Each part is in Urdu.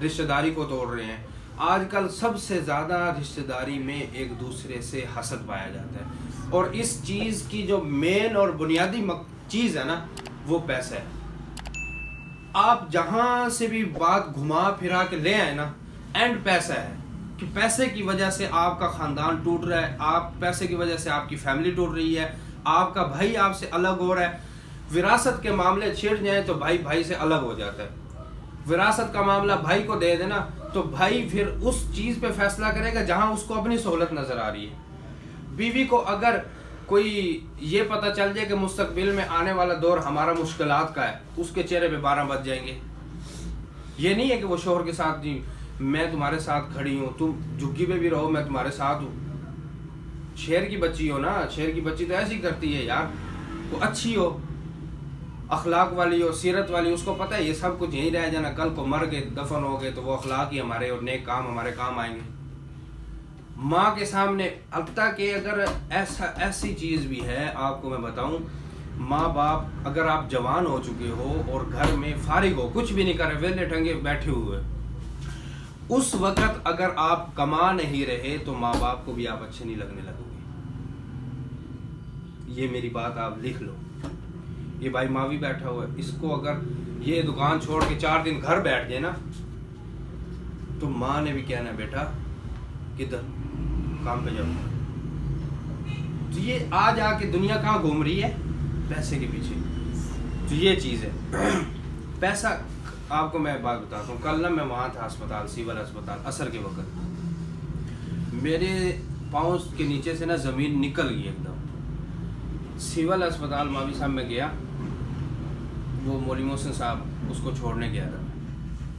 رشتہ داری کو توڑ رہے ہیں. آج کل سب سے زیادہ رشتہ داری میں ایک دوسرے سے حسد پایا جاتا ہے, اور اس چیز کی جو مین اور بنیادی چیز ہے نا وہ پیسہ ہے. آپ جہاں سے بھی بات گھما پھرا کے لے آئے نا, اینڈ پیسہ ہے, کہ پیسے کی وجہ سے آپ کا خاندان ٹوٹ رہا ہے, آپ پیسے کی وجہ سے آپ کی فیملی ٹوٹ رہی ہے, آپ کا بھائی آپ سے الگ ہو رہا ہے. وراثت کے معاملے چھڑ جائیں تو بھائی بھائی سے الگ ہو جاتا ہے. وراثت کا معاملہ بھائی کو دے دینا تو بھائی پھر اس چیز پہ فیصلہ کرے گا جہاں اس کو اپنی سہولت نظر آ رہی ہے. بیوی کو اگر کوئی یہ پتہ چل جائے کہ مستقبل میں آنے والا دور ہمارا مشکلات کا ہے, اس کے چہرے پہ 12 بج جائیں گے. یہ نہیں ہے کہ وہ شوہر کے ساتھ جی میں تمہارے ساتھ کھڑی ہوں, تم جھگی پہ بھی رہو میں تمہارے ساتھ ہوں. شیر کی بچی ہو نا, شیر کی بچی تو ایسی کرتی ہے یار, وہ اچھی ہو, اخلاق والی ہو, سیرت والی, اس کو پتہ ہے یہ سب کچھ یہیں رہ جانا, کل کو مر گئے دفن ہو گئے تو وہ اخلاق ہی ہمارے اور نیک کام ہمارے کام آئیں گے. ماں کے سامنے البتہ کہ اگر ایسی چیز بھی ہے آپ کو میں بتاؤں, ماں باپ اگر آپ جوان ہو چکے ہو اور گھر میں فارغ ہو, کچھ بھی نہیں کر رہے, ویلے ٹھنگے بیٹھے ہوئے, اس وقت اگر آپ کما نہیں رہے تو ماں باپ کو بھی آپ اچھے نہیں لگنے لگو گے. یہ میری بات آپ لکھ لو. یہ بھائی ماوی بیٹھا ہوا ہے, اس کو اگر یہ دکان چھوڑ کے 4 دن گھر بیٹھ جائے نا تو ماں نے بھی کہنا ہے بیٹا کدھر کام پہ جاؤ. تو یہ آج آ کے دنیا کہاں گھوم رہی ہے, پیسے کے پیچھے. تو یہ چیز ہے پیسہ. آپ کو میں بات بتاتا ہوں, کل نا میں وہاں تھا اسپتال, سول اسپتال, عصر کے وقت میرے پاؤں کے نیچے سے نا زمین نکل گئی ایک دم. سول اسپتال ماوی صاحب میں گیا, وہ مولی محسن صاحب اس کو چھوڑنے گیا تھا.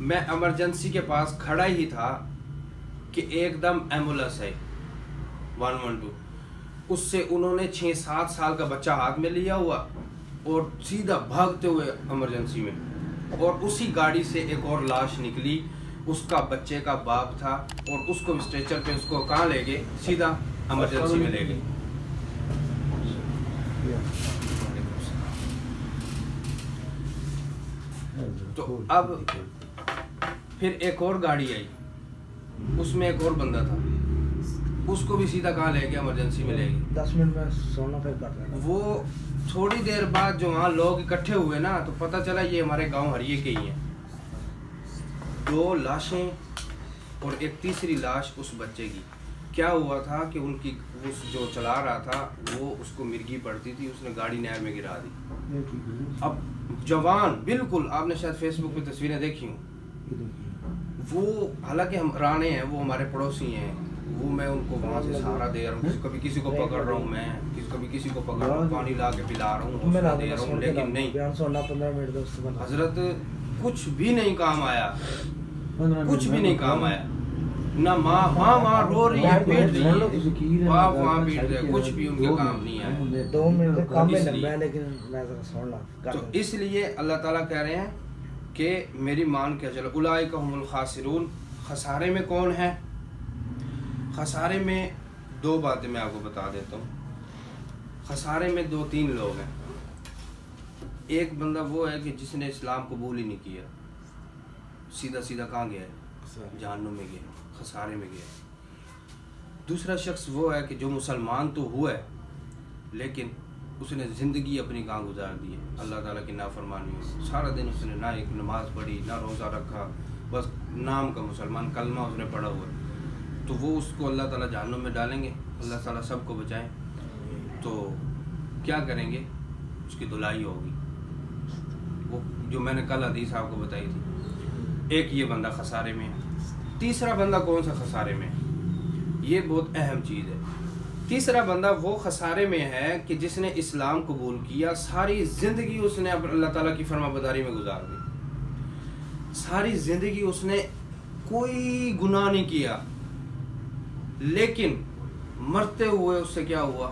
میں ایمرجنسی کے پاس کھڑا ہی تھا کہ ایک دم ایمبولینس ہے 112, اس سے انہوں نے 6-7 سال کا بچہ ہاتھ میں لیا ہوا اور سیدھا بھاگتے ہوئے ایمرجنسی میں, اور اسی گاڑی سے ایک اور لاش نکلی, اس کا بچے کا باپ تھا, اور اس کو اسٹریچر پہ اس کو کہاں لے گئے, سیدھا ایمرجنسی میں لے گئے. تو اب پھر ایک اور گاڑی آئی, اس میں ایک اور بندہ تھا, اس کو بھی سیدھا کہاں لے گیا, ایمرجنسی میں لے گئے. 10 منٹ میں سونا پھر کر رہا. وہ تھوڑی دیر بعد جو وہاں لوگ اکٹھے ہوئے نا تو پتہ چلا یہ ہمارے گاؤں ہریے کے ہی ہیں. 2 لاشیں اور ایک تیسری لاش اس بچے کی. کیا ہوا تھا کہ ان کی اس جو چلا رہا تھا وہ اس کو مرگی پڑتی تھی, اس نے گاڑی نہر میں گرا دی. اب جوان بالکل, آپ نے شاید فیس بک پہ تصویریں دیکھی ہوں, وہ حالانکہ ہم رانے ہیں, وہ ہمارے پڑوسی ہیں, وہ میں ان کو وہاں سے سہارا دے رہا ہوں, کبھی کسی کو پکڑ رہا ہوں, میں کبھی کسی کو پکڑ رہا ہوں, پانی لا کے پلا رہا ہوں, دے رہا ہوں, لیکن نہیں حضرت کچھ بھی نہیں کام آیا, کچھ بھی نہیں کام آیا. نہ ماں وہاں رو رہی ہے, پیٹ رہی ہے, باپ وہاں پیٹ رہے, کچھ بھی ان کے کام نہیں آیا. تو اس لیے اللہ تعالیٰ کہہ رہے ہیں کہ میری مان کے چلو, اولئک هم الخاسرون. خسارے میں کون ہے؟ خسارے میں 2 باتیں میں آپ کو بتا دیتا ہوں. خسارے میں 2-3 لوگ ہیں. ایک بندہ وہ ہے کہ جس نے اسلام قبول ہی نہیں کیا, سیدھا کہاں گیا ہے, جہنم میں گیا, خسارے میں گیا. دوسرا شخص وہ ہے کہ جو مسلمان تو ہوا ہے لیکن اس نے زندگی اپنی کہاں گزار دی ہے, اللہ تعالیٰ کی نافرمانی میں. سارا دن اس نے نہ ایک نماز پڑھی, نہ روزہ رکھا, بس نام کا مسلمان, کلمہ اس نے پڑھا ہوا ہے. تو وہ اس کو اللہ تعالیٰ جہنم میں ڈالیں گے, اللہ تعالیٰ سب کو بچائیں. تو کیا کریں گے, اس کی دھلائی ہوگی. وہ جو میں نے کل حدیث آپ کو بتائی تھی. ایک یہ بندہ خسارے میں ہے. تیسرا بندہ کون سا خسارے میں ہے, یہ بہت اہم چیز ہے. تیسرا بندہ وہ خسارے میں ہے کہ جس نے اسلام قبول کیا, ساری زندگی اس نے اللہ تعالیٰ کی فرما برداری میں گزار دی, ساری زندگی اس نے کوئی گناہ نہیں کیا, لیکن مرتے ہوئے اس سے کیا ہوا,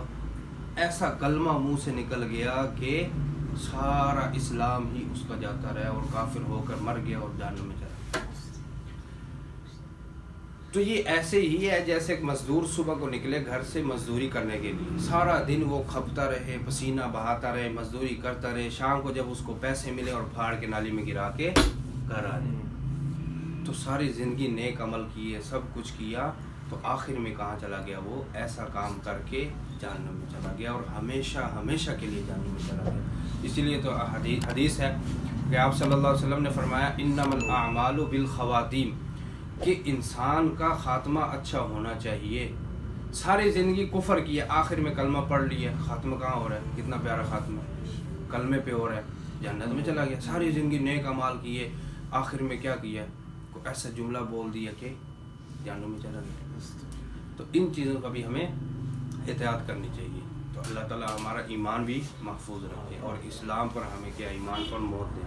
ایسا کلمہ منہ سے نکل گیا کہ سارا اسلام ہی اس کا جاتا رہا اور کافر ہو کر مر گیا اور جہنم میں چلا. تو یہ ایسے ہی ہے جیسے ایک مزدور صبح کو نکلے گھر سے مزدوری کرنے کے لیے, سارا دن وہ کھپتا رہے, پسینہ بہاتا رہے, مزدوری کرتا رہے, شام کو جب اس کو پیسے ملے اور پھاڑ کے نالی میں گرا کے گھر آ جائے. تو تو ساری زندگی نیک عمل کیے، سب کچھ کیا، تو آخر میں کہاں چلا گیا؟ وہ ایسا کام کر کے جہنم میں چلا گیا، اور ہمیشہ ہمیشہ کے لیے جہنم میں چلا گیا۔ اسی لیے تو حدیث ہے کہ آپ صلی اللہ علیہ وسلم نے فرمایا انما الاعمال بالخواتیم، کہ انسان کا خاتمہ اچھا ہونا چاہیے۔ ساری زندگی کفر کیا، آخر میں کلمہ پڑھ لیا، خاتمہ کہاں ہو رہا ہے؟ کتنا پیارا خاتمہ، کلمے پہ ہو رہا ہے، جنت میں چلا گیا۔ ساری زندگی نیک اعمال کیے، آخر میں کیا کیا؟ کوئی ایسا جملہ بول دیا کہ جہنم میں چلا گیا۔ تو ان چیزوں کا بھی ہمیں احتیاط کرنی چاہیے۔ تو اللہ تعالیٰ ہمارا ایمان بھی محفوظ رکھے، اور اسلام پر ہمیں کیا ایمان پر موت دے۔